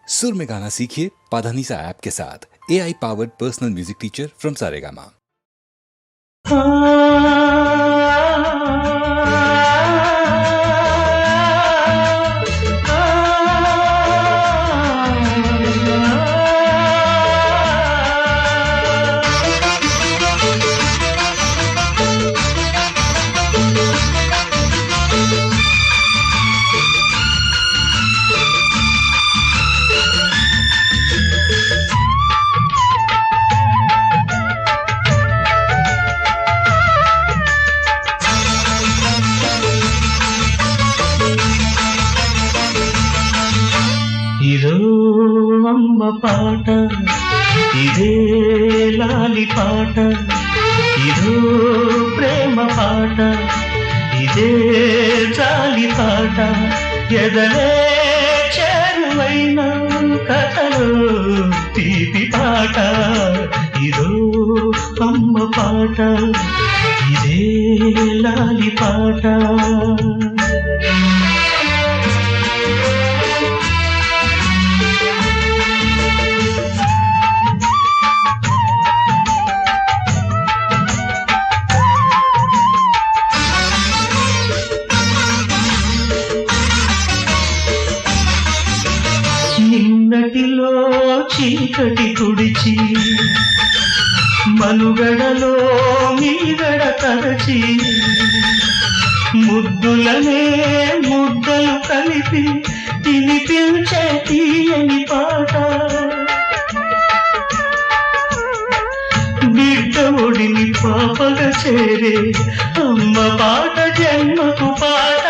सुर में गाना सीखिए पाधानीसा ऐप के साथ। AI powered personal music teacher from Saregama. ఇదో అమ్మ పాట, ఇదే లాలి పాట, ఇదో ప్రేమ పాట, ఇదే జాలి పాట, ఎదలే చేరువైన కథలో తీపి పాట. ఇదో అమ్మ పాట, ఇదే లాలి పాట. నిన్నటిలో చీకటి తుడిచి మనుగడలో మీగడ తరచి ముద్దులనే ముద్దలు కలిపి తినిపించే తీయని పాట. బిడ్డ ఒడిని పాపగా చేరే అమ్మ పాట, జన్మకు పాట.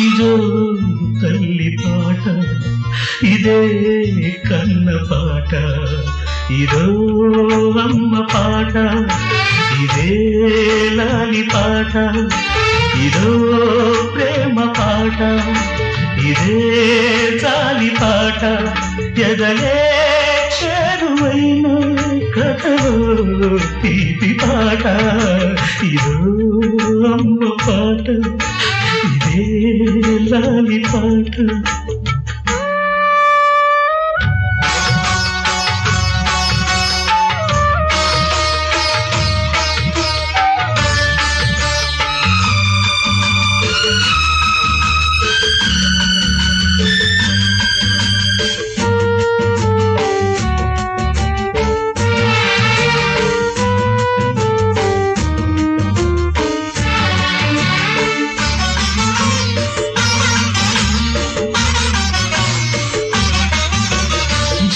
ఇదో తల్లి పాట, ఇదే కన్న పాట, ఇదో అమ్మ పాట, ఇదే లాలి పాట, ఇదో ప్రేమ పాట, ఇదే జాలి పాట, ఎదలే చేరువైన కథలో తీపి పాట. ఇదో అమ్మ పాట, ఇదే లాలి పాట.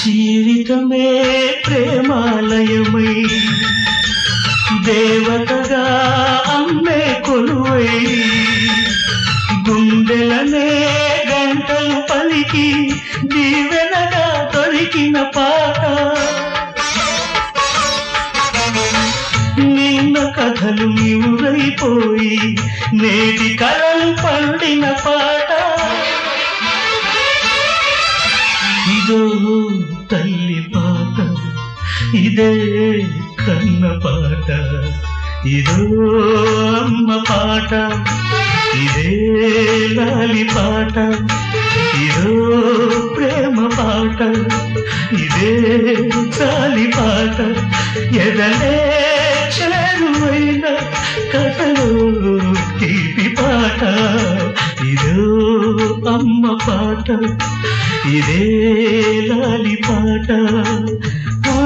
జీవితమే ప్రేమాలయమై దేవతగా అమ్మే కొలువై గుండెలనే గంటలు పలికి దీవెనగా దొరికిన పాట. నిన్న కథలు నివురైపోయి నేటి కలలు పండిన పాట. ఇదో తల్లి పాట, ఇదే కన్న పాట, ఇదో అమ్మ పాట, ఇదే లాలి పాట, ఇదో ప్రేమ పాట, ఇదే జాలి పాట, ఎదలే చేరువైన కథలో తీపి పాట. ఇదో అమ్మ పాట, ఇదే లాలి పాట. ఆ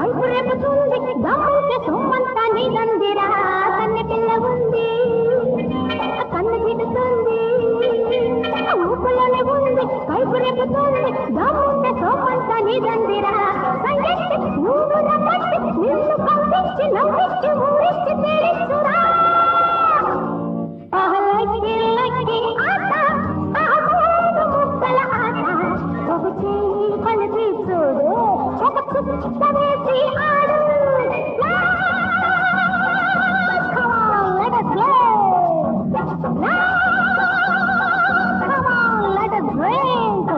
కైపు రేపుతుంది గమ్ముంటే సొమ్మంతా నీదందిరా కన్నె పిల్ల ఉంది కన్ను గిడుతుంది ఊపులోనే ఉంది కైపు రేపుతుంది గమ్ముంటే సొమ్మంతా నీదందిరా సంగెత్తి నువ్వు రమ్మట్టి నిన్ను పంపించి నవ్వించి ఊరిచ్చి తేలిస్తురా లక్కి లక్కి ఆట ఆ మూడు ముక్కల ఆట ఒక చేయి కలిపి చూడు ఒక చుక్క వేసి ఆడు Come on, let us go. Come on, let us drink.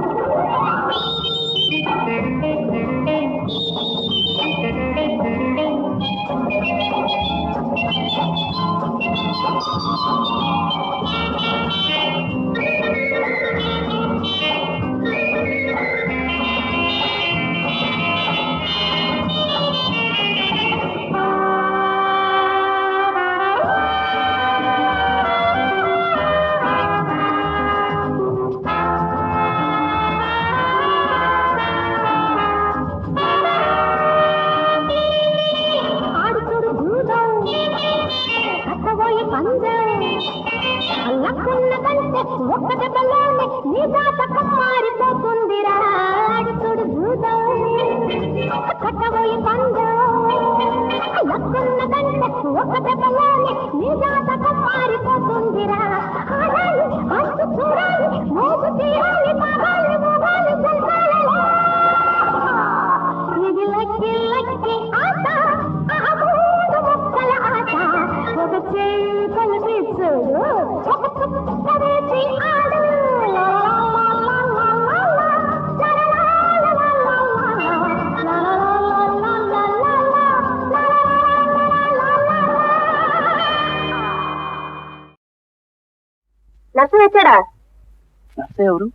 ఒక్క దెబ్బలోనే నీ జాతకం మారిపోతుందిరా ఆడుతుడు భూతం కట్టబోయి పందెం లక్కున్నదంటే ఒక్క దెబ్బలోనే నీ జాతకం మారిపోతుందిరా ఆడాలి అంతు చూడాలి మోగు తీయాలి మగాలి మోగాలి సంసారాలు ఇది లక్కి లక్కి ఆట ఆ మూడు ముక్కల ఆట ఒక చేయి కలిపి చూడు ఒక చుక్క వేసి ఆడు నర్సు వచ్చాడా? నర్సు ఎవరు?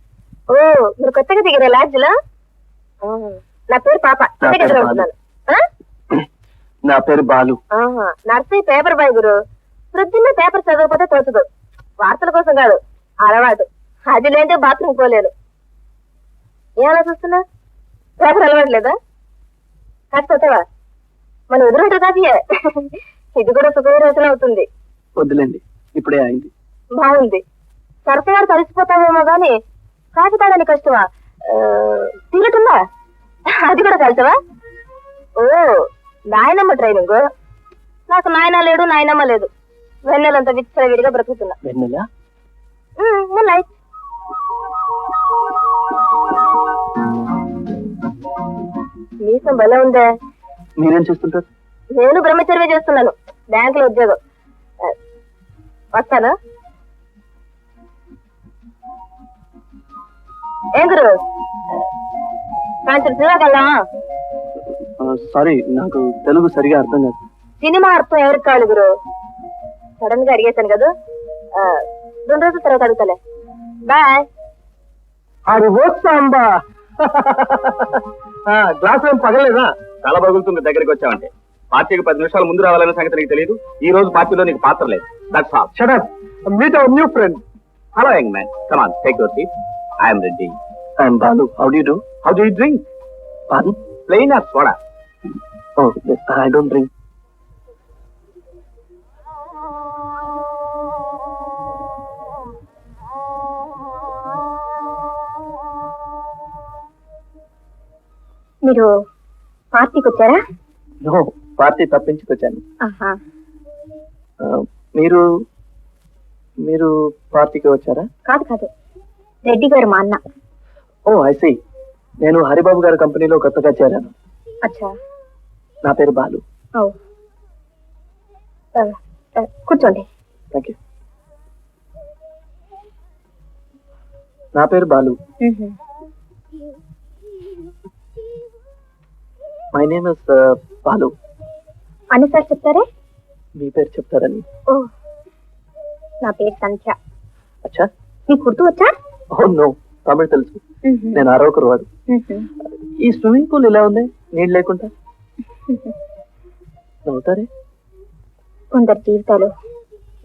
ఓ మీరు కొత్తగా దిగారా లాడ్జ్ లో? నా పేరు పాప. నా పేరు బాలు. నర్సు పేపర్ బాయ్ గురు. ప్రొద్దున్న పేపర్ చదవకపోతే తోచదు. వార్తల కోసం కాదు, అలవాటు. అది లేదంటే బాత్రూమ్ పోలేను. ఏమలా చూస్తున్నా? పేపర్ అలవాట్లేదా? కాకపోతావా? మన ఎదురుంటారు కాదీయే. ఇది కూడా సుఖవిరోచన అవుతుంది. వద్దులేండి, ఇప్పుడే అయింది. బాగుంది. సరసగారు తడిసిపోతామేమో గాని కాఫీ తాగని కష్టమా? సిగరెట్ ఉందా? అది కూడా కలిసవా? ఓ నాయనమ్మ ట్రైనింగ్. నాకు నాయన లేడు, నాయనమ్మ లేదు. వెన్నెలంతా విచ్చలవిడిగా బ్రతుకుతున్నా. వెన్నెలా? మీసం భలే ఉందే. మీరేం చేస్తుంటారు? నేను బ్రహ్మచర్య చేస్తున్నాను, బ్యాంకులో ఉద్యోగం. వస్తాను. ఏం గురు సాయంత్రం సినిమాకి వెళ్దామా? సారీ, నాకు తెలుగు సరిగా అర్థం కాదు. సినిమా అర్థం ఎవరికి కావాలి గురు? సడన్ గా అడిగేశాను కదా, 2 రోజుల తర్వాత అడుగుతలే. బాయ్. అది పోస్తాంబా. గ్లాస్ ఏం పగలేదా? తల పగులుతుంది దగ్గరికి వచ్చావంటే. పార్టీకి 10 నిమిషాల ముందు రావాలనే సంగతి నీకు తెలియదు. ఈ రోజు పార్టీలో నీకు పాత్ర లేదు. That's all. Shut up. Meet our new friend. Hello young man, come on, take your seat. I am Reddy. I am Balu. How do you do? How do you drink? Pan? Plain or soda? Oh, I don't drink. మీరు పార్టీకి వచ్చారా? No, party తప్పించుకొచ్చాను. ఆహా. మీరు మీరు పార్టీకి వచ్చారా? కాదు కాదు, రెడ్డి గారు మా అన్న. ఓ ఐ సీ. నేను హరిబాబు గారి కంపెనీలో కొత్తగా చేరాను. అచ్చా. నా పేరు బాలు. ఓ కూర్చోండి. Thank you. నా పేరు Balu. My name is Balu. అని సార్ చెప్తారే? మీ పేరు చెప్తారని. ఓ నా పేరు సంధ్య. అచ్చా. మీకు గుర్తు వచ్చా? ఓ నో, తమిళ తెలుసు. నేను అరవకరు వాడు. ఈ స్విమ్మింగ్ పూల్ ఇలా ఉంది, నీళ్ళు లేకుండా. నవ్వుతారే? కొందరు జీవితాలు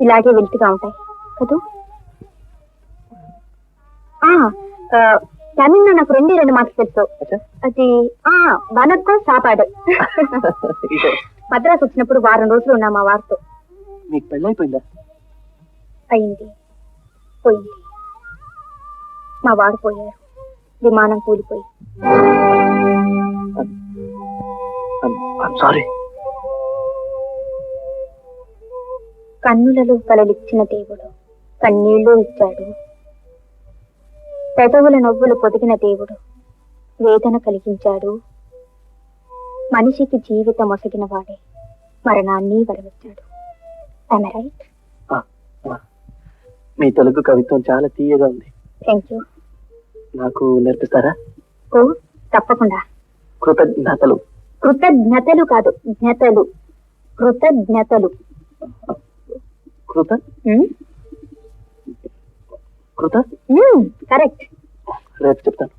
ఇలాగే వెళ్తుగా ఉంటాయి కదా. తమిళ్లో నాకు రెండు మాటలు తెలుసు. అచ్చా. అది వనక్కో సాపాడు. మద్రాసు వచ్చినప్పుడు వారం రోజులు ఉన్నా మా వారితో. మీకు పెళ్ళైపోయిందా? అయింది, పోయింది. మా వారు పోయారు, విమానం కూలిపోయి. సారీ. కన్నులలో కలలిచ్చిన దేవుడు కన్నీళ్లు ఇచ్చాడు. పెదవుల నవ్వులు పొదిగిన దేవుడు వేదన కలిగించాడు. మనిషికి జీవితం ఒసగిన వాడే మరణాన్ని వరమిచ్చాడు. Am I right? మీ తెలుగు కవిత్వం చాలా తీయగా ఉంది. Thank you. నాకు నేర్పిస్తారా? ఓ తప్పకుండా. కృతజ్ఞతలు. కృతజ్ఞతలు కాదు, జ్ఞతలు. కృతజ్ఞతలు. కృత కృత కరెక్ట్. రేపు చెప్తాను.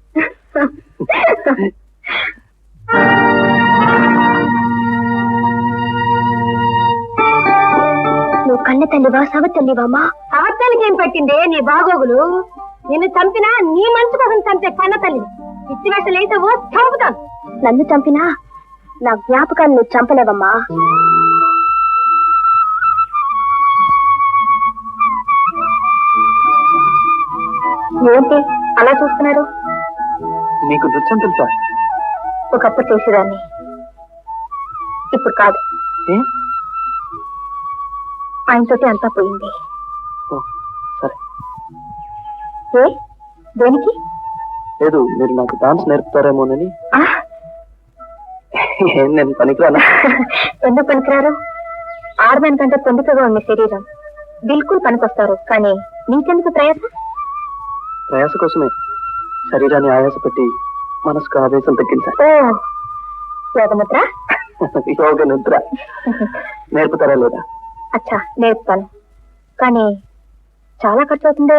నువ్వు కన్న తల్లివా సవ తల్లివామా? సవతల్లికి ఏం పట్టిందే నీ బాగోగులు? నిన్ను చంపినా నీ మంచు కోసం చంపే కన్న తల్లి. పిచ్చి వేషాలు వేసావో చంపుతాను. నన్ను చంపినా నా జ్ఞాపకాన్ని నువ్వు చంపలేవమ్మా. ఏంటి అలా చూస్తున్నారు? మీకు నృత్యం తెలుసా? ఒకప్పుడు చేసేదాన్ని, ఇప్పుడు కాదు. ఏ? ఆయనతోటి అంతా పోయింది. ఓ, సరే. ఏ దేనికి? లేదు, మీరు నాకు డాన్స్ నేర్పుతారేమోనని. ఆ? నేను పనికిరానా? ఎందుకు పనికిరారు? ఆర్మెన్ కంటే పొందుకగా ఉంది శరీరం. బిల్కుల్ పనికొస్తారు. కానీ నీకెందుకు ప్రయాస? ప్రయాస కోసమే శరీరాన్ని ఆయాస పెట్టి మనసుకు ఆవేశం తగ్గించాలి. ఓ యోగముద్ర. యోగ నిద్ర నేర్పుతారా లేదా? అచ్చా నేర్పుతాను, కానీ చాలా ఖర్చు అవుతుంది.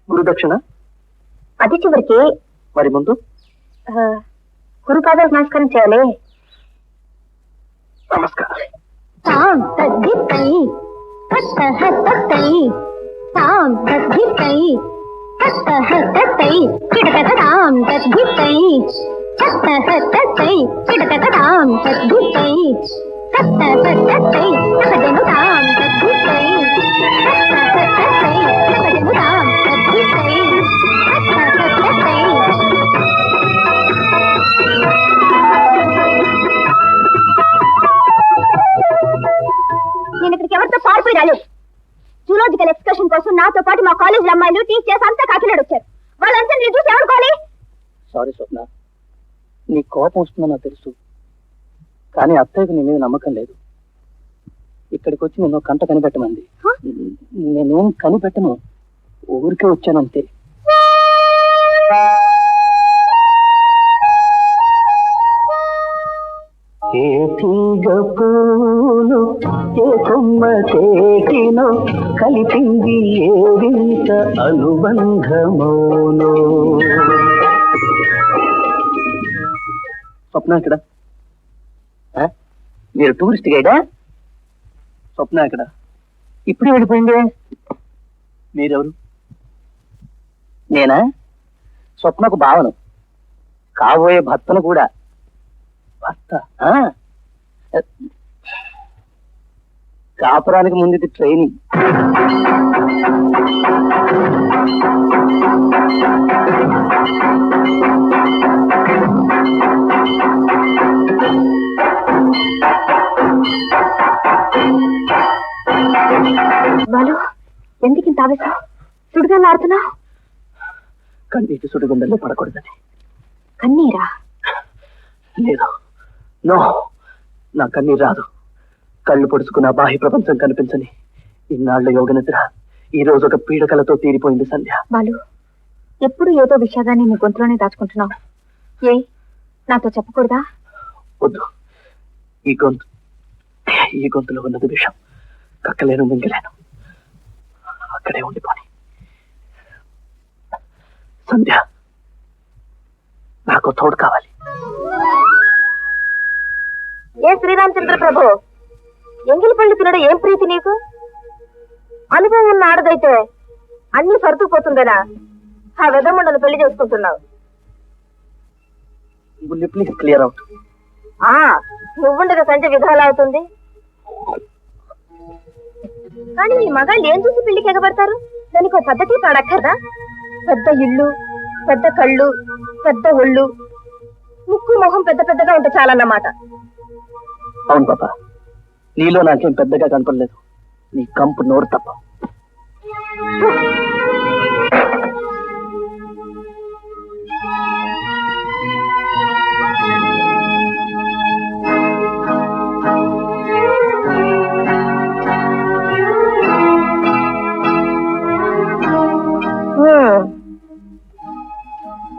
గురుదక్షిణ? అది చివరికి. మరి ముందు గురు పాదాలకు నమస్కారం చేయాలి. నమస్కారం. నేను ఇక్కడికి ఎవరితో పారిపోయి రాలేదు. జూలాజికల్ ఎక్స్కర్షన్ కోసం నాతో పాటు మా కాలేజీ అమ్మాయిలు టీచర్స్ అంతా కాకినాడ వచ్చారు. వాళ్ళంతా నేను చూసి ఎవరుకోవాలి? సారీ స్వప్న, నీ కోపం వస్తుందో నాకు తెలుసు, కానీ అత్తయ్యకు నీ మీద నమ్మకం లేదు. ఇక్కడికి వచ్చి నేను కంట కనిపెట్టమంది. నేనేం కనిపెట్టను, ఊరికే వచ్చానంతే. ఏ తీగ పూలు ఏ కొమ్మ తేటినో కలిపింది ఏ వింత అనుబంధమోనో. స్వప్న ఇక్కడ? మీరు టూరిస్ట్ గైడా? స్వప్న ఇక్కడ ఇప్పుడు వెళ్ళిపోయింది. మీరెవరు? నేనా? స్వప్నకు భావను, కాబోయే భర్తను కూడా. భర్త? కాపురానికి ముందు ట్రైనింగ్. బాలు, ఎందుకు ఇంత ఆవేశం? సుడిగాలు ఆడుతున్నావు? కన్నీటి సుడిగుండల్లో పడకూడదని. కన్నీరా? లేదు, నో, నా కన్నీరు రాదు. కళ్ళు పొడుచుకున్న బాహ్య ప్రపంచం కనిపించని ఇన్నాళ్ల యోగ నిద్ర ఈ రోజు ఒక పీడకలతో తీరిపోయింది సంధ్య. బాలు, ఎప్పుడు ఏదో విషయాన్ని నీ గొంతులోనే దాచుకుంటున్నావు. ఏ నాతో చెప్పకూడదా? వద్దు, ఈ గొంతులో ఉన్నది విషయం. కక్కలేను, మింగలేను, అక్కడే ఉండిపోని. సంధ్య, నాకు తోడు కావాలి. ఏ శ్రీరామచంద్ర ప్రభు, ఎంగిలి పళ్ళు తినడం ఏం ప్రీతి నీకు? అనుభవం ఉన్న ఆడదైతే అన్ని సర్దుకుపోతుందనా? ఆ వెదముండను పెళ్లి చేసుకుంటున్నావు. Please clear out. ఆ నువ్వుండగా సంజ విధాలు అవుతుంది. కానీ ఈ మగాళ్ళు ఏం చూసి పెళ్లికి ఎగబడతారు? దానికి ఒక పద్ధతి పాడక్కర్దా? పెద్ద ఇల్లు, పెద్ద కళ్ళు, పెద్ద ఒళ్ళు, ముక్కు మొహం పెద్ద పెద్దగా ఉంటే చాలన్నమాట. అవును పాప, నీలో నాకేం పెద్దగా కనపడలేదు, నీ కంపు నోరు తప్ప.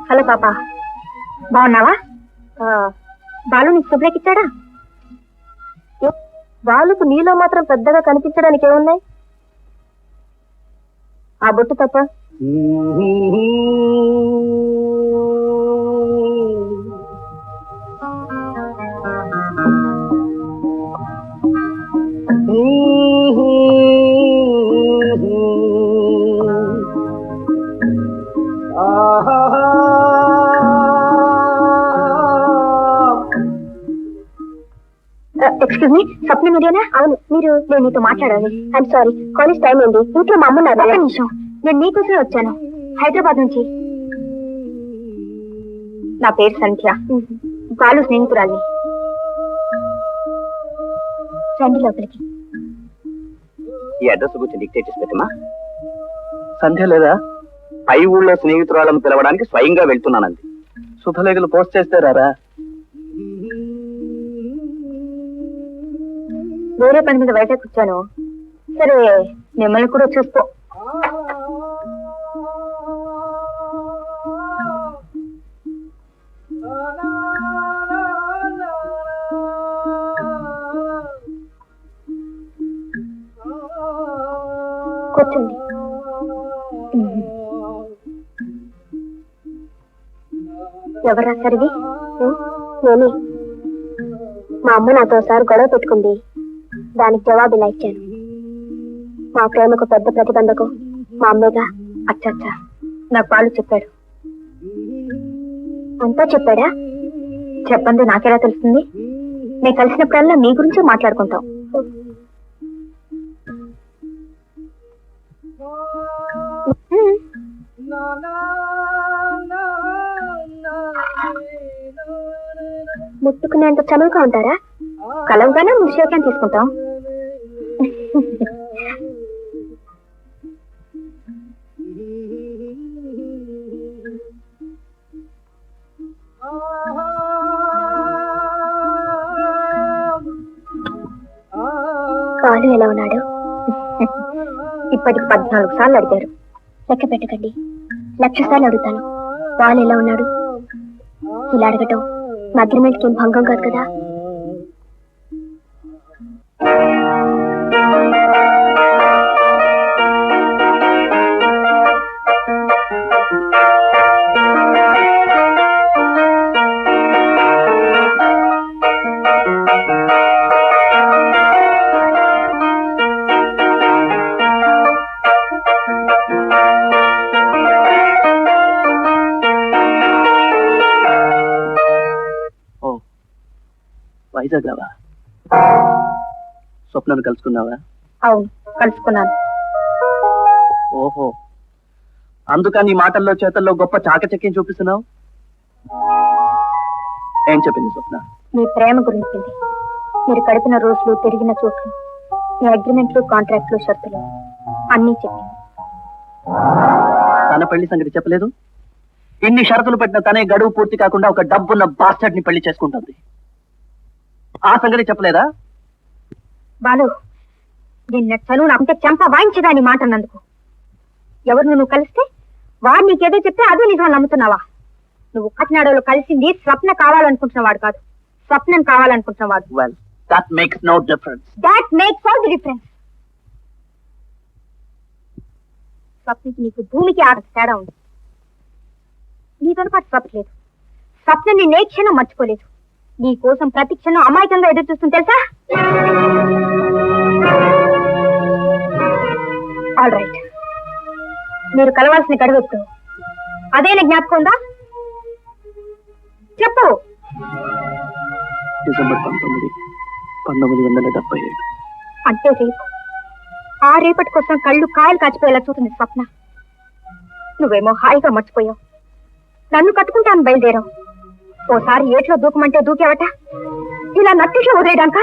హలో పాప, బాగున్నావా? బాలు నీకు శుభ్రకిచ్చాడా? బాలుకు నీలో మాత్రం పెద్దగా కనిపించడానికి ఏమున్నాయి? ఆ బొట్టు తప్ప. ఎక్స్క్యూజ్ మీ, స్వప్న మీరేనా? అవును, మీరు. నేను నీతో మాట్లాడాలి. ఐఎమ్ సారీ, కాలేజ్ టైం అయింది. ఇంట్లో మా అమ్మ ఉన్నారు. ఒక్క నిమిషం, నేను నీకోసమే వచ్చాను హైదరాబాద్ నుంచి. నా పేరు సంధ్య, బాలు స్నేహితురాలి. రండి లోపలికి. ఈ అడ్రస్ గురించి డిక్టేట్ చేసి పెట్టమా. సంధ్య లేదా? పై ఊళ్ళో స్నేహితురాలను పిలవడానికి స్వయంగా వెళ్తున్నానంది. శుభలేఖలు పోస్ట్ చేస్తే రారా? వేరే పని మీద బయటకు వచ్చాను. సరే, మిమ్మల్ని కూడా చూసుకో. కూర్చోండి. ఎవరు రాశారు ఇవి? నేనే. మా అమ్మ నాతో ఒకసారి గొడవ పెట్టుకుంది, దానికి జవాబు ఇలా ఇచ్చాను. మా ప్రేమకు పెద్ద ప్రతిబంధకు మా అమ్మేగా. అచ్చచ్చా, నాకు బాలు చెప్పాడు. అంతా చెప్పాడా? చెప్పండి, నాకెలా తెలుస్తుంది? నేను కలిసినప్పుడల్లా మీ గురించే మాట్లాడుకుంటాం. ముట్టుకునేంత చనువుగా ఉంటారా? కలవగానే ముషేకం తీసుకుంటాం. బాలు ఎలా ఉన్నాడు? ఇప్పటికి 14 సార్లు అడిగారు. లెక్క పెట్టకండి, 1,00,000 సార్లు అడుగుతాను. బాలు ఎలా ఉన్నాడు? ఇలా అడగటం నా అగ్రిమెంట్కి ఏం భంగం కాదు కదా. వైజాగ్ రావా? స్వప్నను కలుసుకున్నావా? అవును, కలుసుకున్నాను. ఓహో, అందుకని మాటల్లో చేతల్లో గొప్ప చాకచక్యం చూపిస్తున్నావు. ఏం చెప్పింది స్వప్న? మీ ప్రేమ గురించి, మీరు గడిపిన రోజులు, తిరిగిన చోట్లు, మీ అగ్రిమెంట్లు, కాంట్రాక్ట్లు, షరతులు అన్నీ చెప్పింది. తన పెళ్లి సంగతి చెప్పలేదు. ఇన్ని షరతులు పెట్టిన తనే గడువు పూర్తి కాకుండా ఒక డబ్బున్న బాస్టర్డ్ ని పెళ్లి చేసుకుంటుంది. ఆ సంగతి చెప్పలేదా? బాలు, నిన్న చనువు నాకుంటే చెంప వాయించదాని మాట అన్నందుకు. ఎవరు నువ్వు కలిస్తే వాడు నీకేదో చెప్తే అదే నిజం నమ్ముతున్నావా? నువ్వు కాకినాడలో కలిసింది స్వప్న కావాలనుకుంటున్నవాడు కాదు, స్వప్నం కావాలనుకుంటున్నవాడు. Well, that makes no difference. That makes all the difference. స్వప్నకి నీకు భూమికి ఆట తేడా ఉంది. నీతో పాటు స్వప్న లేదు. స్వప్న నీ ఏ క్షణం మర్చిపోలేదు. నీ కోసం ప్రతి క్షణం అమాయకంగా ఎదురు చూస్తుంది తెలుసా? ఆల్ రైట్, మీరు కలవాల్సిన గడువు ఎప్పుడు? అదేనా జ్ఞాపకం ఉందా? చెప్పు. డిసెంబర్ 19, 1977. అంటే రేపు. ఆ రేపటి కోసం కళ్ళు కాయలు కాచిపోయేలా చూస్తుంది స్వప్న. నువ్వేమో హాయిగా మర్చిపోయావు. నన్ను కట్టుకుంటాను బయలుదేరావు. ఓసారి ఏట్లో దూకమంటే దూకేవట. ఇలా నట్టిట్లో వదిలేయడాక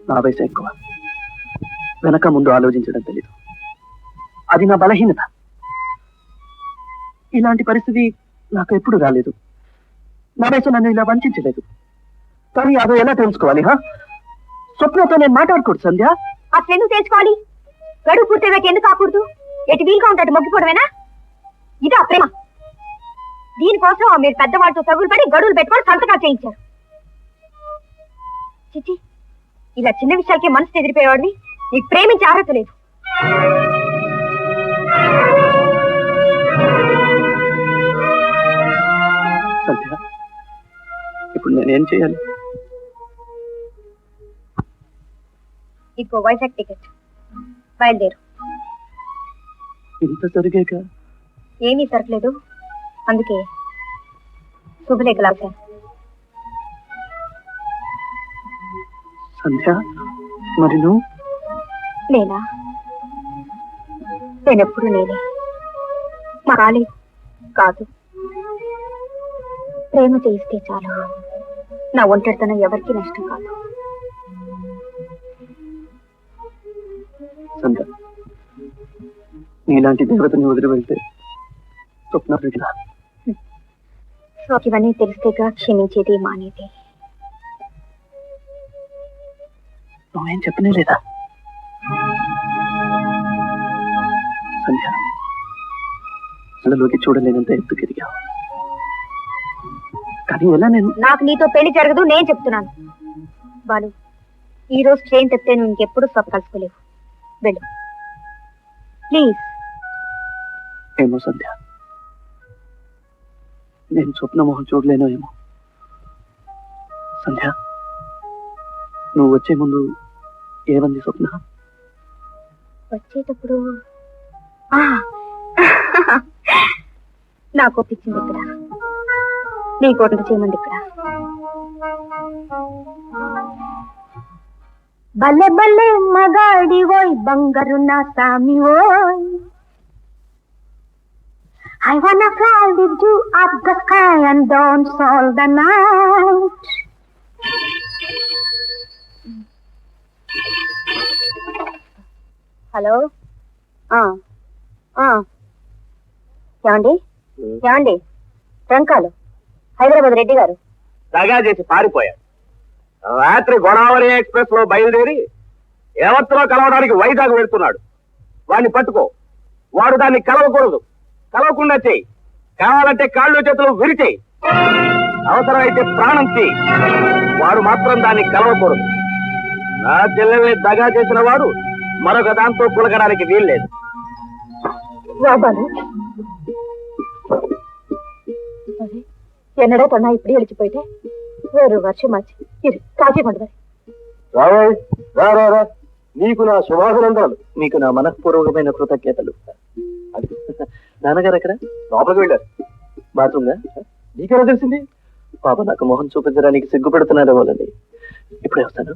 నా వయసు ఎక్కువ, వెనక ముందు ఆలోచించడం తెలీదు. అది నా బలహీనత. ఇలాంటి పరిస్థితి నాకు ఎప్పుడు రాలేదు. నా వయసు నన్ను ఇలా వంచలేదు. కానీ అదో ఎలా తెలుసుకోవాలి? స్వప్నతో నేను మాట్లాడకూడదు సంధ్య. అసలు ఎందుకు తెలుసుకోవాలి? గడువు పూర్తిగా ఎందుకు కాకూడదు? ఎటు వీలుగా ఉంటాడు మొగ్గిపోవడమేనా? ఇదా ప్రేమ? దీనికోసం మీరు పెద్దవాళ్ళతో తగులు పడి గడువులు పెట్టుకొని సంతకాలు చేయించారు. చిచ్చి, ఇలా చిన్న విషయాలకే మనసు ఎదిరిపోయేవాడివి. నీకు ప్రేమించే అర్హత లేదు. సంధ్య, ఇప్పుడు నేనేం చేయాలి? ఇంకో వైజాగ్ టికెట్, బయలుదేరు. ఇంత జరిగాక ఏమీ సరకలేదు, అందుకే శుభలేఖ రాశాను. సంధ్య, మరి నువ్వు? నేనా? నేనెప్పుడు నేనే. మారాలి కాదు. ప్రేమ చేయిస్తే చాలు. నా ఒంటరితనం ఎవరికి నష్టం కాదు. సంధ్య, నీలాంటి దేవతని వదిలి వెళ్తే స్వప్న బిడ్డ. ఇవన్నీ తెలిస్తేగా క్షమించేది మానేది. నువ్వేం చెప్పనే లేదా సంధ్య? కళ్ళలోకి చూడలేనంత ఎత్తుకు ఎదిగావు. కానీ ఎలా? నాకు నీతో పెళ్లి జరగదు, నేను చెప్తున్నాను. బాలు, ఈ రోజు ట్రైన్ తెప్పితే నువ్వు ఇంకెప్పుడు స్వప్న కలుసుకోలేవు. వెళ్ళు ప్లీజ్. ఏమో సంధ్య, నేను స్వప్న మొహం చూడలేనో ఏమో. సంధ్య, నువ్వు వచ్చే ముందు ఏమంది స్వప్న? వచ్చేటప్పుడు నాకు ఒప్పించింది ఇక్కడ, నీ కోట చేయమంది ఇక్కడ. బల్లె బల్లె మగాడి ఓయ్, బంగారు నా సామి ఓయ్, I wanna fly with you up the sky and dance all the night. Hello, ఏమండి? ఏమండి? ట్రంకాలు హైదరాబాద్ రెడ్డి గారు దగా చేసి పారిపోయాడు. రాత్రి గోదావరి ఎక్స్ప్రెస్ లో బయలుదేరి ఎవరితో కలవడానికి వైజాగ్ వెళ్తున్నాడు. వాడిని పట్టుకో. వాడు దాన్ని కలవకూడదు. కలవకుండా చెయ్యి. కావాలంటే కాళ్ళు చేతులు విరిచేయి. అవసరమైతే ప్రాణం చెయ్యి. వాడు మాత్రం దాన్ని కలవకూడదు. నా చెల్లెల్ని దగా చేసిన వాడు మరొక దాంతో కులకడానికి వీల్లేదు. ఎన్నడో కొన్నా ఇప్పుడు గెలిచిపోయితే వేరు వర్షం వచ్చి ఇది కాఫీ పండుగ. నీకు నా శుభాభినందనలు. నీకు నా మనఃపూర్వకమైన కృతజ్ఞతలు. నాన్నగారు ఎక్కడ? లోపలికి వెళ్ళారు. బాత్రూమ్గా? నీకెలా తెలిసింది? పాప నాకు మొహం చూపించడానికి సిగ్గుపడుతున్నారే వాళ్ళని. ఇప్పుడే వస్తాను.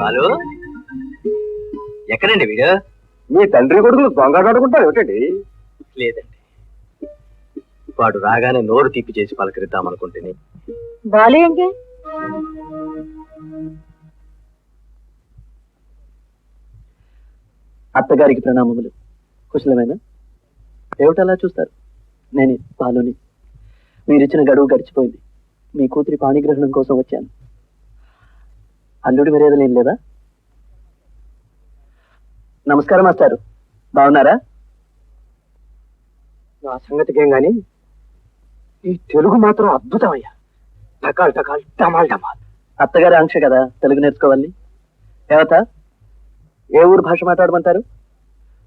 బాలు, ఎక్కడండి వీడు? మీ తండ్రి కొడుకులు దొంగటాడుకుంటారు ఏమిటండి? లేదండి, వాడు రాగానే నోరు తీపి చేసి పలకరిద్దామనుకుంటేనే. బాలు ఎంగే? అత్తగారికి ప్రణామములు. కుశలమేనా? ఏమిటలా చూస్తారు? నేను బాలుని. మీరిచ్చిన గడువు గడిచిపోయింది. మీ కూతురి పాణిగ్రహణం కోసం వచ్చాను. అల్లుడి మర్యాదలు ఏం లేదా? నమస్కారం మాస్టారు, బాగున్నారా? నా సంగతికేం గాని ఈ తెలుగు మాత్రం అద్భుతమయ్యా. టకాల్ టకాల్ టమాల్ టమాల్. అత్తగారి ఆంక్ష కదా, తెలుగు నేర్చుకోవాలి. ఏవత, ఏ ఊరు భాష మాట్లాడమంటారు?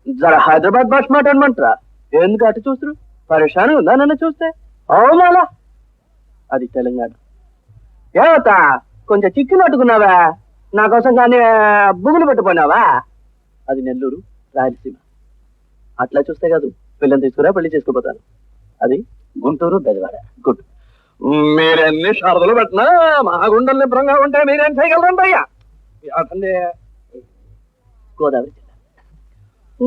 జర హైదరాబాద్ భాష మాట్లాడమంటారా? ఎందుకు అటు చూస్తురు? పరేషాన్ ఉందా నన్ను చూస్తే? అవుమాలా అది తెలంగాణ. ఏవతా కొంచెం చిక్కి పట్టుకున్నావా? నా కోసం కానీ బుగులు పెట్టుకున్నావా? అది నెల్లూరు, రాయలసీమ. అట్లా చూస్తే కాదు, పిల్లని తీసుకురా పెళ్లి చేసుకోపోతాను. అది గుంటూరు, బెజవాడ. గుడ్. మీరెన్ని శారదలు పెట్టినా మా గుండెలు నిబ్రంగా ఉంటే మీరేం చేయగలరండి అయ్యా? అతన్ని గోదావరి జిల్లా.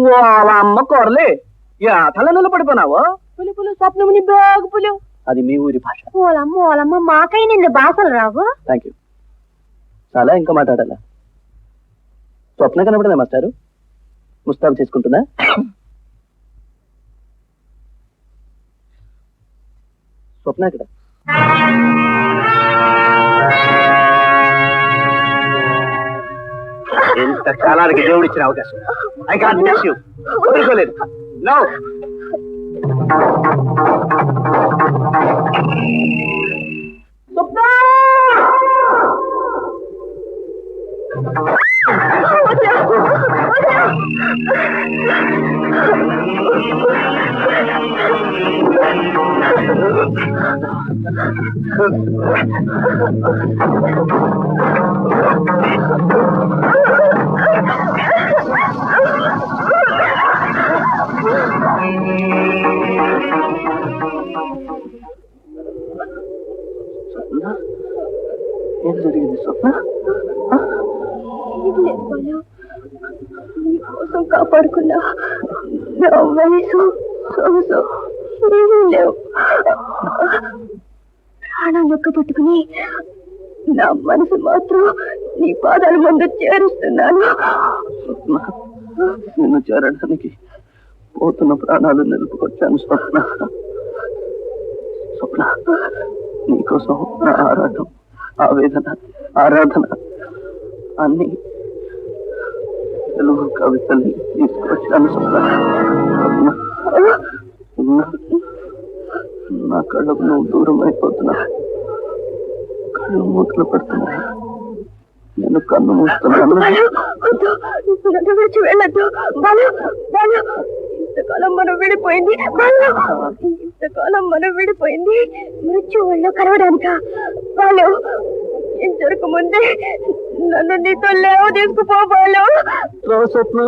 వాళ్ళ అమ్మ కూరలే తల నిలబడిపోయినావు. పులి పులి స్వప్నముని బాగు పులి. అది మీ ఊరి భాష. ఓలమ్మ మాకై నిన్ను భాషలు రావు. Thank you. చాలా ఇంకా మాట్లాడాలా? స్వప్న కనబడదా మాస్టారు? ముస్తాబు చేసుకుంటుందా? స్వప్న ఇక్కడ. ఇంత కాలానికి దేవుడు ఇచ్చిన అవకాశం. I can't miss you. వదులుకోలేదు. నో. ఏం జరిగింది స్వప్న? నీకోసం కాపాడుకున్నా నా వయసు సొగసు ఏమీ లేవు. ప్రాణం ఒక్క పట్టుకుని నా మనసు మాత్రం నీ పాదాల ముందు చేరుస్తున్నాను. నిన్ను చేరడానికి పోతున్న ప్రాణాలు నిలుపుకొచ్చాను స్వప్న. స్వప్న నీకోసం నా ఆరాటం, ఆవేదన, ఆరాధన అన్ని తెలుగు కవితల్ని తీసుకొచ్చాను స్వప్న. నా కళ్ళకు నువ్వు దూరం అయిపోతున్నా. కళ్ళు మూతలు పడుతున్నాయి. నేను కన్ను మూస్తున్నాను. విడిచి వెళ్ళద్దు. ఇంతకాలం మనం విడిపోయింది. ఇంతకాలం మనం విడిపోయింది మృత్యు వాళ్ళు కలవడానిక. వాళ్ళు ఏం జరగముందే నన్ను నీతో లేవ తీసుకుపోవాలి. స్వప్న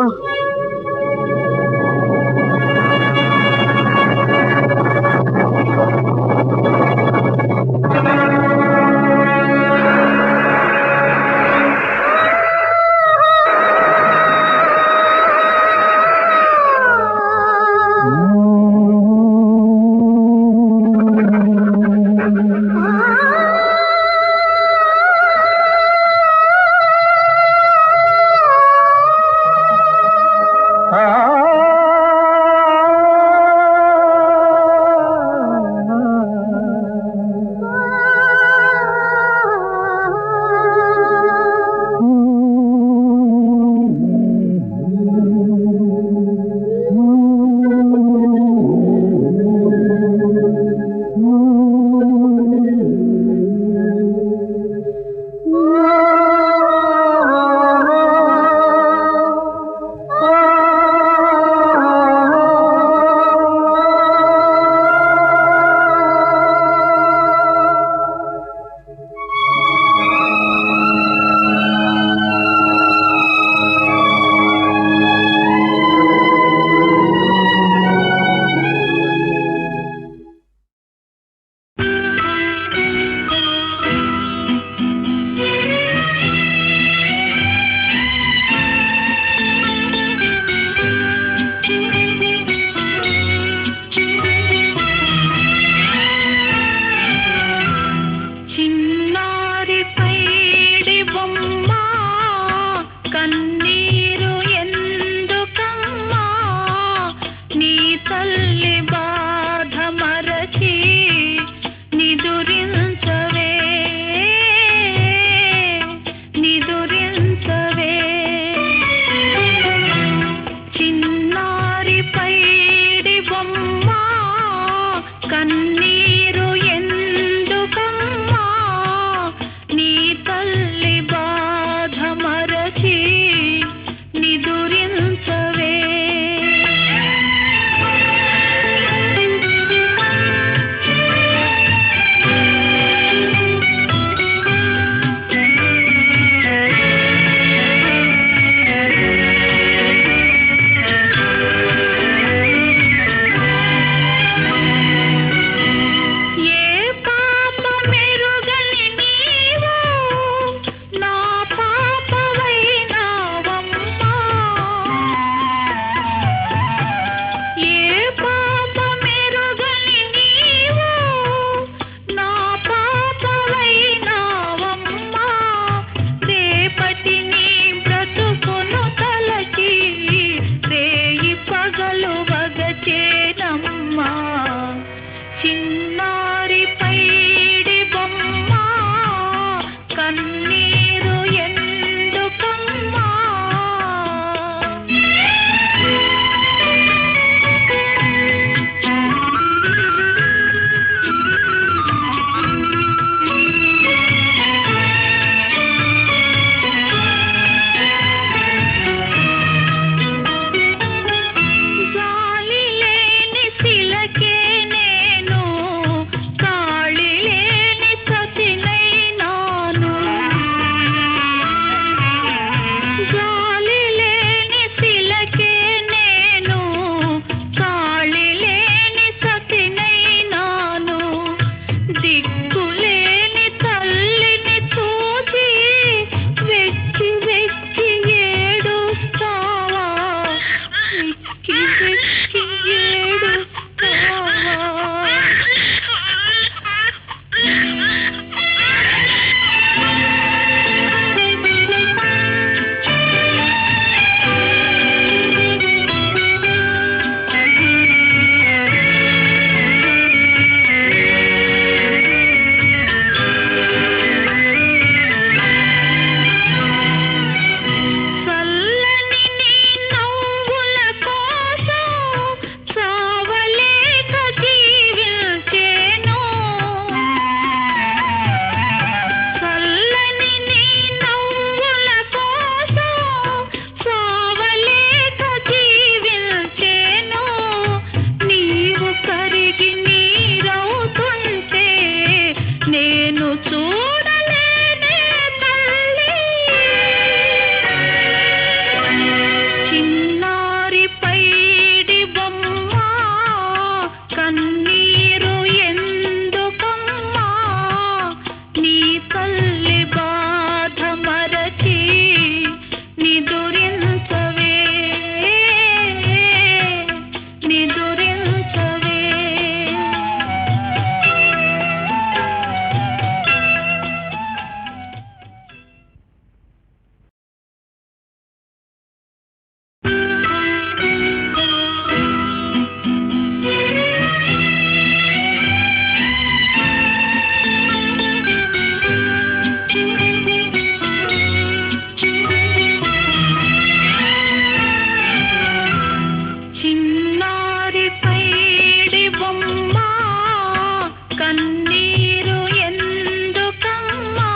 కన్నీరు ఎందుకమ్మా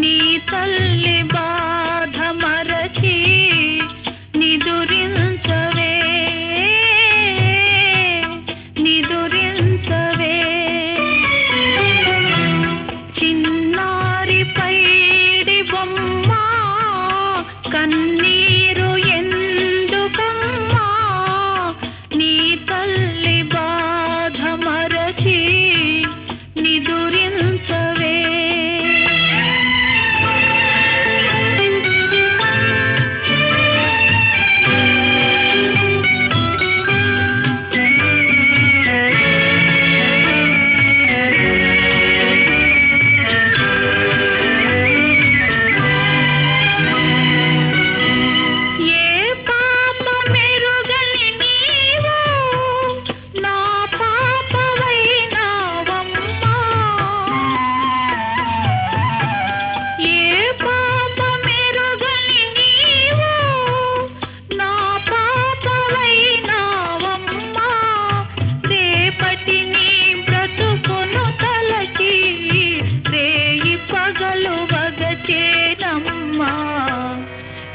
నీ తల్లి బాధ మరచి నిదురించవే నిదురించవే చిన్నారి పైడి బొమ్మ కన్నీరు ఎందుకమ్మా నీ తల్లి బాధ మరచి నిదురించవే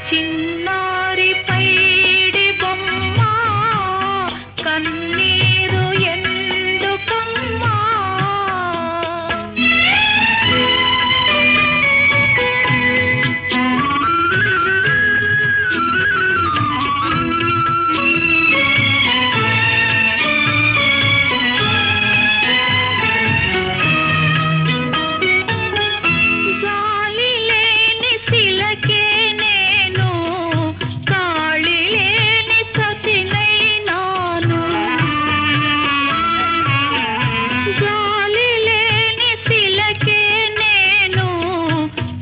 చిన్నారి పైడి బొమ్మ కన్నీరు ఎందుకమ్మా గాలి లేని శిలకే నేను కాళి లేని సతినైనాను గాలి లేని శిలకే నేను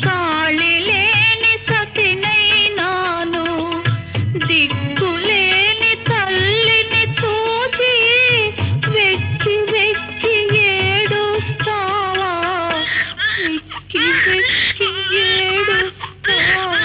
కాళి లేని సతినైనాను దిక్కులేని తల్లిని చూసి వెక్కి వెక్కి ఏడుస్తావా వెక్కి వెక్కి ఏడుస్తావా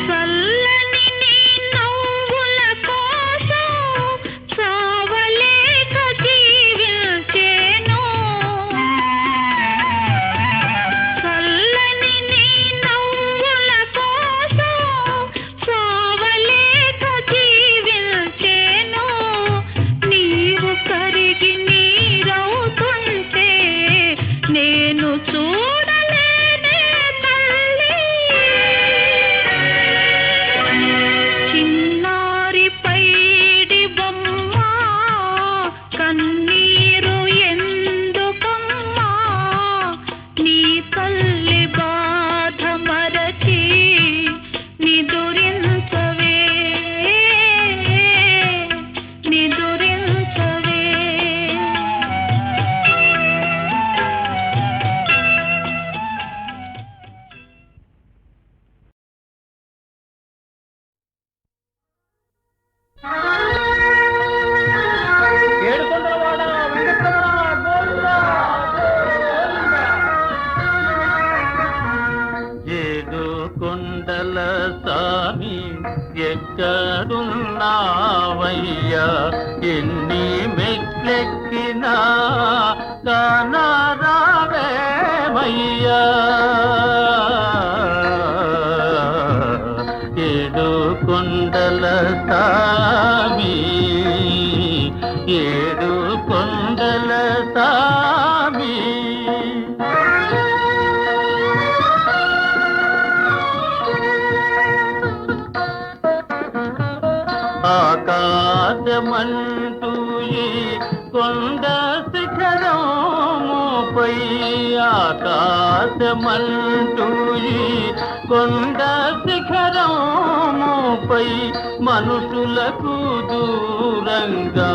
చల్లని నీ నవ్వుల కోసం చావలేక జీవించేను చల్లని నీ నవ్వుల కోసం చావలేక జీవించేను నీవు కరిగి నీరవుతుంటే నేను చూడలేనే తల్లి చిన్నారి పైడి బొమ్మ కన్నీరు ఎందుకమ్మా నీ తల్లి బాధ మరచి నిదురించవే నిదురించవే ఏడు కొండల సామి ఎక్కడున్నావయ్యా ఎన్ని మెట్లెక్కినా దానా రావేమయ్యా ఏడు కొండల సామి ఏడు కొండల సామి ఆకాశమంటూ ఈ కొండ శిఖరముపై ఆకాశమంటూ ఈ కొండ శిఖరముపై మనుషులకు దూరంగా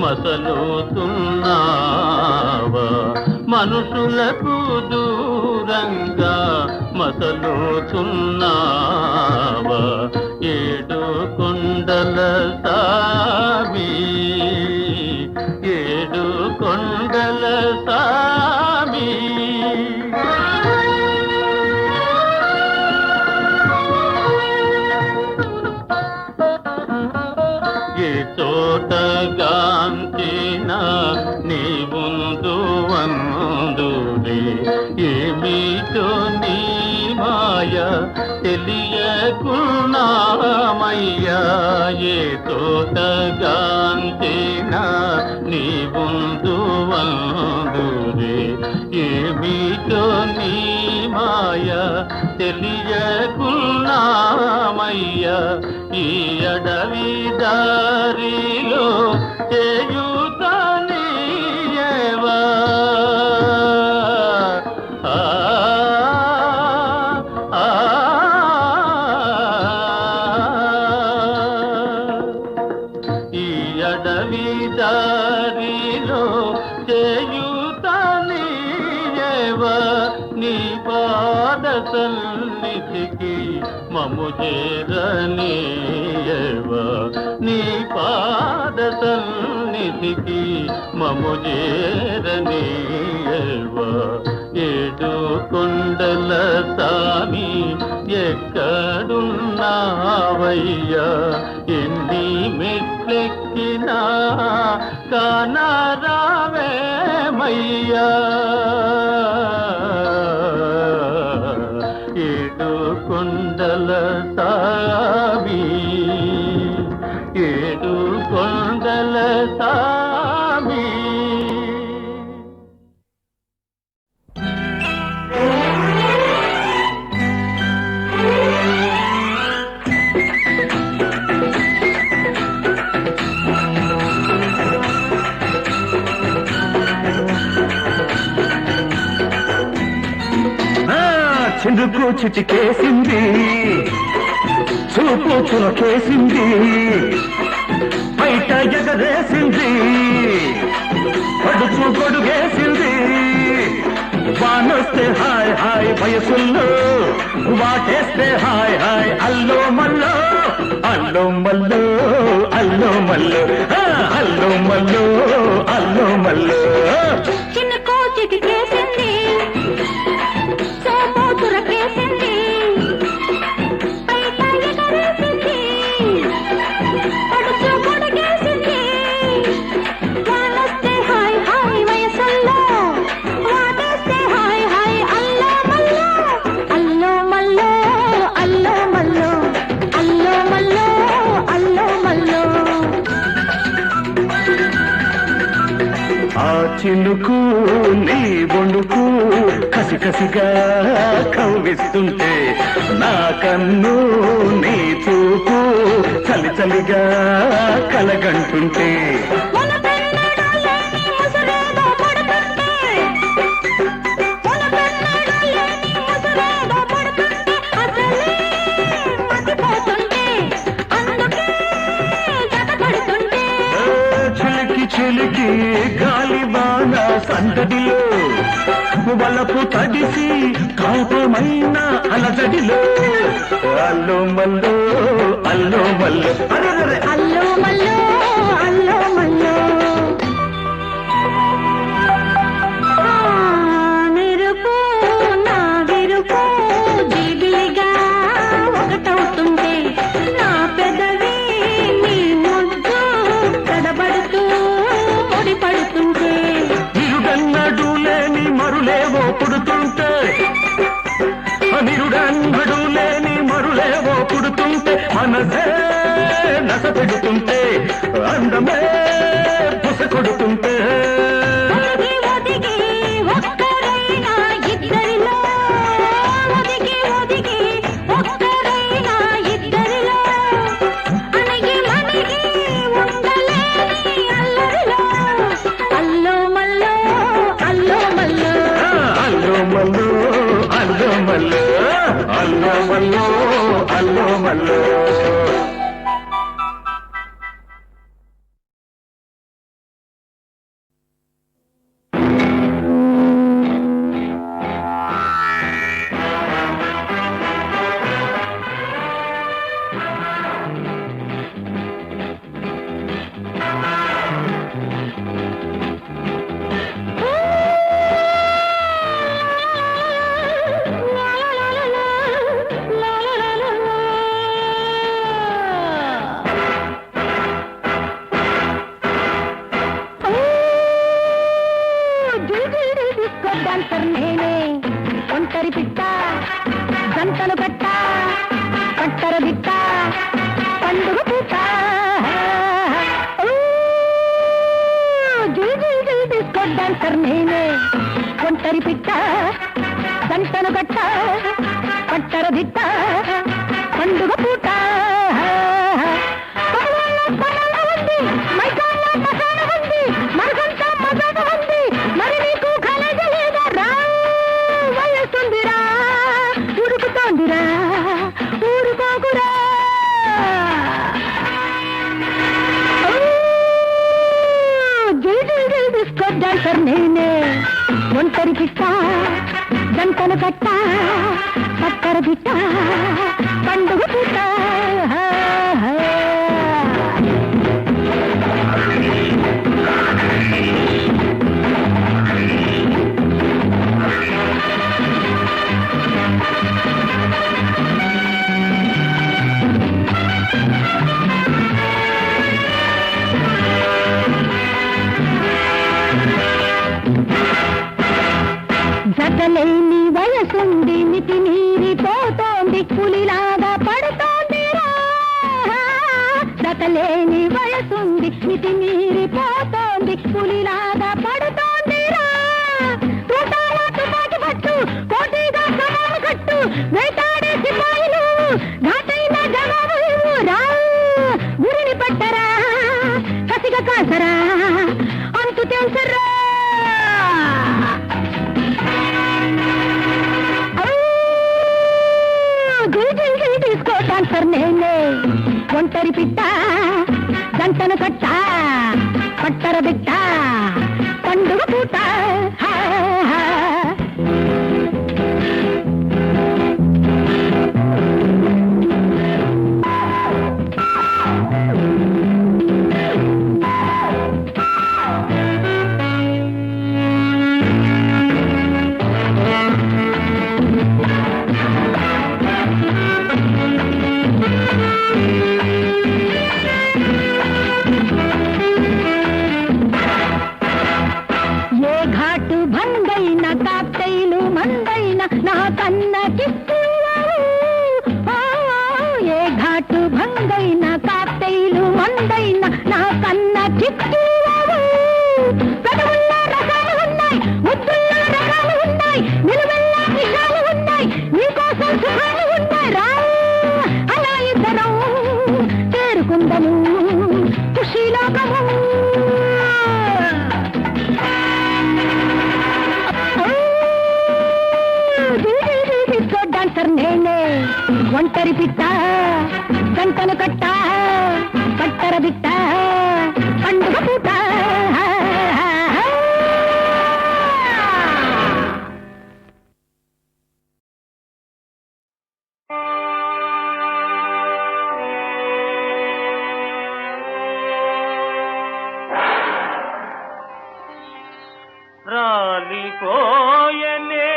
మసలుతున్నావా మనుషులకు దూరంగా మసలుచున్నావా ఏడు కొండల సామి ఏడు కొండల సామి ఏ చోటగాంచిన నీ ముందు వందురే ఏమిటో నీ మాయ తెలియకున్నామయ్యా ఏ తోటగాంచిన నీ ముందు వందురే ఏమిటో నీ మాయ తెలియకున్నామయ్యా ఈ అడవి దారిలో చేయుతానీయవా ఈ అడవి దారిలో చేయుతానీయవా నీ పాద సన్నిధికి మము చేరనీయవా నీ పాద సన్నిధికి మము చేరనీయవా ఏడు కొండల సామి ఎక్కడున్నావయ్యా ఎన్ని మెట్లెక్కినా కానరావేమయ్యా ఏడు కొండల సామి ఏడు కొండల సామి చిందుకు చిటికేసింది చూపు చురకేసింది బయట ఎగరేసింది పడుచు గొడుగేసింది వానొస్తే హాయ్ హాయ్ వయసుల్లో వాటేస్తే హాయ్ హాయ్ అల్లో మల్లో అల్లో మల్లో అల్లో మల్లో అల్లో మల్లో అల్లో మల్లో చిన్న కోచికి కేసింది సోమోతురకేసింది బయట ఎగరేసింది పడుచు గొడుగేసింది వానొస్తే హాయ్ హాయ్ వయసుల్లో వాటేస్తే హాయ్ హాయ్ అల్లో మల్లో అల్లో మల్లో అల్లో మల్లో అల్లో మల్లో అల్లో మల్లో ఆ చినుకు నీ బొండుకు కసి కసిగా కవ్విస్తుంటే నా కన్ను నీ చూపు చలి చలిగా కలగంటుంటే చిలికి చిలికి గాలివాన సందడిలో వలపు తడిసి కాపమైన అలజడిలో అల్లో మల్లో అల్లో మల్లో అరెరెరె అల్లో మల్లో అల్లో మల్లో మెరుపు నా విరుపు జిబిలిగా ఒకటవుతుంటే నా పెదవి నీ ముద్దు తడబడుతూ ముడిపడుతుంటే నిరుడన్నడు లేని మరులేవో పుడుతుంటే నిరుడన్నడు లేని మరులేవో పుడుతుంటే మనసే నస పెడుతుంటే అందమే పుస కొడుతుంటే ఒదిగి ఒదిగి ఒక్కరైనా ఇద్దరిలో ఒదిగి ఒదిగి ఒక్కరైనా ఇద్దరిలో అణిగి మణిగి ఉండలేని అల్లరిలో అల్లో మల్లో అల్లో మల్లో అల్లో మల్లో అల్లో మల్లో అల్లో మల్లో అల్లో మల్లో డాన్సర్ నేనే ఒంటరి పిట్ట గంటను గట్ట పట్టర దిట్ట పండుగ పూట మరి నీకు కలగ లేదా రా వయసుందిరా ఉరుకుతోందిరా ఊరుకోకురా డిస్కో డాన్సర్ నేనే ఒంటరి పిట్ట గంటలు కట్ట పక్కర బిట్ట పండుగ పూట జతలేని వయసుంది మితి మీరిపోతోంది పులిలాగా పడుతోంది జతలేని వయసుంది మితి మీరిపోతోంది పులిలాగా పడుతోంది తుపాకి పట్టు పోటీగా సమాను కట్టు వేటాడే సిపాయిలు ఘాటైన జవాబు రా గురిని పట్టరా కసిగా కాసరా అంతు తెలుసరా డిస్కో డాన్సర్ నేనే ఒంటరి పిట్ట గంటను కట్ట పట్టర బిట్ట పండుగ పూట ఒంటరి పిట్ట గంటను కట్ట పట్టర బిట్ట పండుగ పూట రాలిపోయనే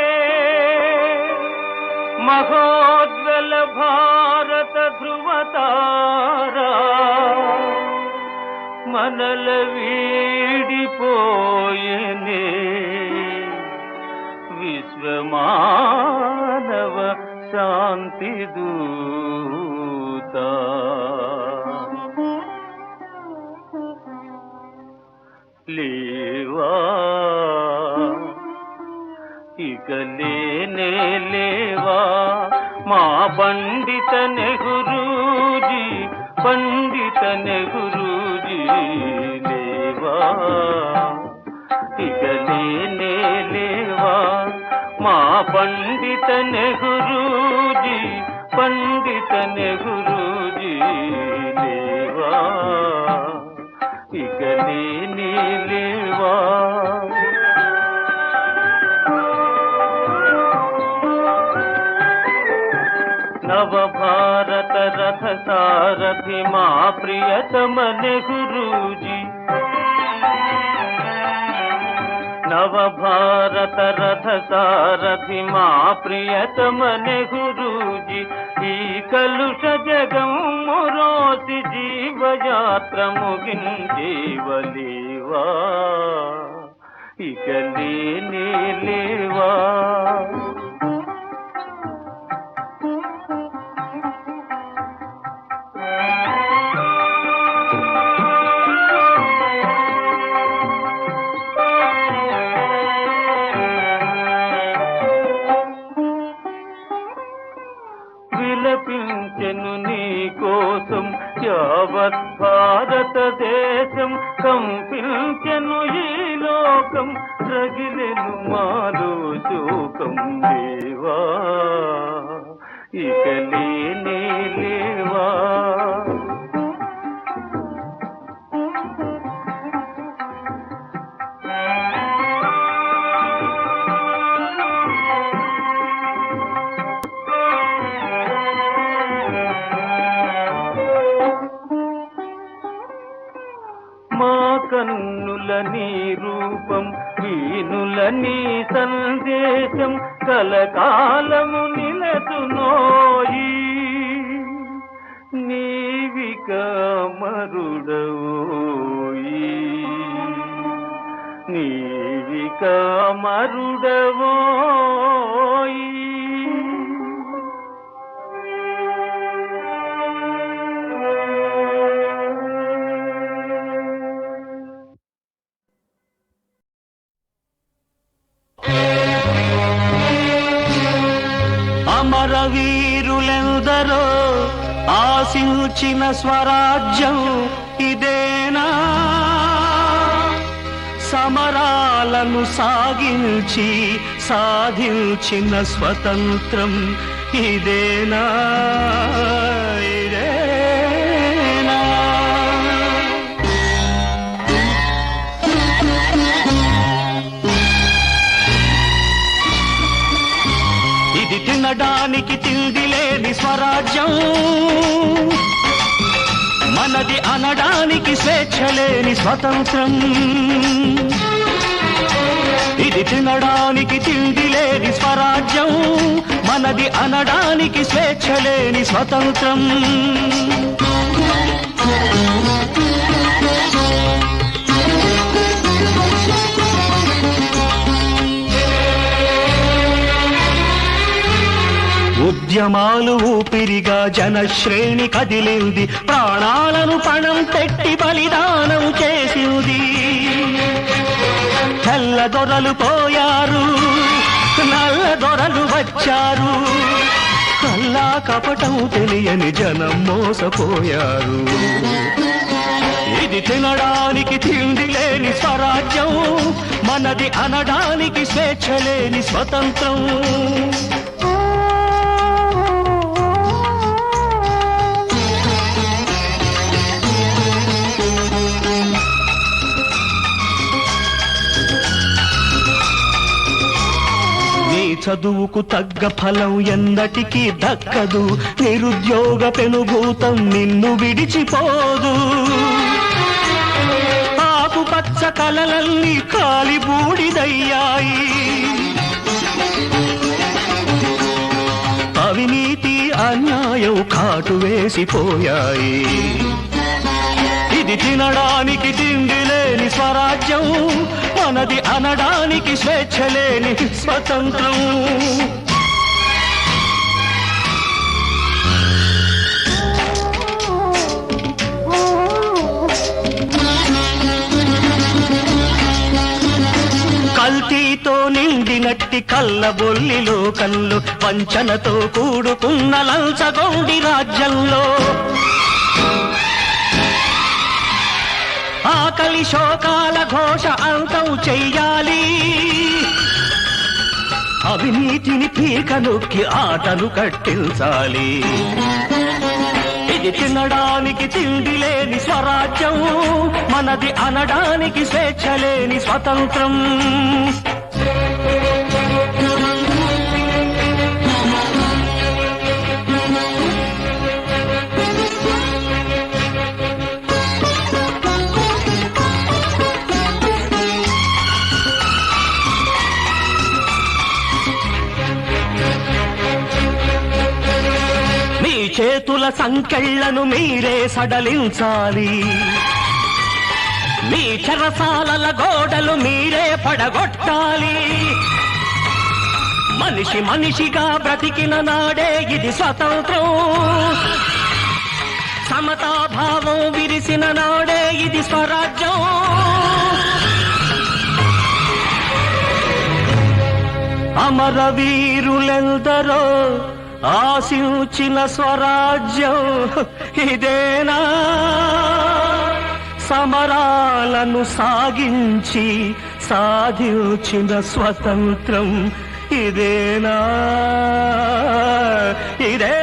మహోజ్వల భారత ధ్రువతారా మనల వీడిపోయనే విశ్వమానవ శాంతి దూత లేవా ఇక లేనే లేవా మా పండిత నెహ్రూజీ పండిత నెహ్రూజీ లేవా ఇక లేనే లేవా మా పండిత నెహ్రూజీ పండిత నెహ్రూజీ లేవా ఇక లేనే లేవా నవ భారత రథ సారథి మా ప్రియతమ నెహ్రూజీ నవ భారత రథ సారథి మా ప్రియతమ నెహ్రూజీ ఈ కలుష జగం మురోసి జీవయాత్ర ముగించేవలేవా ఇక లేనే లేవా కోసం యావత్ భారతదేశం కంపించెను ఈ లోకం రగిలెను మాలో శోకం దేవా ఇక లేనే లేవా మా కన్నుల నీ రూపం వీనుల నీ సందేశం కలకాలము నిలచునోయి నీవిక మరుడవోయి నీవిక మరుడవోయి అమరవీరులెందరో ఆశించిన స్వరాజ్యం ఇదేనా సమరాలను సాగించి సాధించిన స్వతంత్రం ఇదేనా ఇదేనా ఇది తినడానికి తిండి లేని స్వరాజ్యం మనది అనడానికి స్వేచ్ఛ లేని స్వతంత్రం ఇది తినడానికి తిండి లేని స్వరాజ్యం మనది అనడానికి స్వేచ్ఛ లేని స్వతంత్రం ఉద్యమాలు ఊపిరిగా జనశ్రేణి కదిలింది ప్రాణాలను పణం పెట్టి బలిదానం చేసింది తెల్ల దొరలు పోయారు నల్ల దొరలు వచ్చారు కల్లా కపటం తెలియని జనం మోసపోయారు ఇది తినడానికి తిండి లేని స్వరాజ్యం మనది అనడానికి స్వేచ్ఛ లేని స్వతంత్రం చదువుకు తగ్గ ఫలం ఎన్నటికీ దక్కదు నిరుద్యోగ పెనుభూతం నిన్ను విడిచిపోదు ఆకుపచ్చ కలలన్నీ కాలి బూడిదయ్యాయి అవినీతి అన్యాయం కాటు వేసిపోయాయి ఇది తినడానికి తిండి లేని స్వరాజ్యం మనది అనడానికి స్వేచ్ఛ లేని స్వతంత్రం కల్తీతో నిండినట్టి కళ్ళబొల్లిలో కళ్ళు వంచనతో కూడుకున్న లంచగొండి రాజ్యంలో ఆకలి శోకాల ఘోష అంతం చెయ్యాలి అవినీతిని పీక నొక్కి ఆటలు కట్టించాలి ఇది తినడానికి తిండి లేని స్వరాజ్యం మనది అనడానికి స్వేచ్ఛ లేని స్వతంత్రం చేతుల సంకెళ్లను మీరే సడలించాలి మీ చెరసాలల గోడలు మీరే పడగొట్టాలి మనిషి మనిషిగా బ్రతికిన నాడే ఇది స్వతంత్రం సమతాభావం విరిసిన నాడే ఇది స్వరాజ్యం అమరవీరులెందరో ఆశించిన స్వరాజ్యం ఇదేనా సమరాలను సాగించి సాధించిన స్వతంత్రం ఇదేనా ఇదే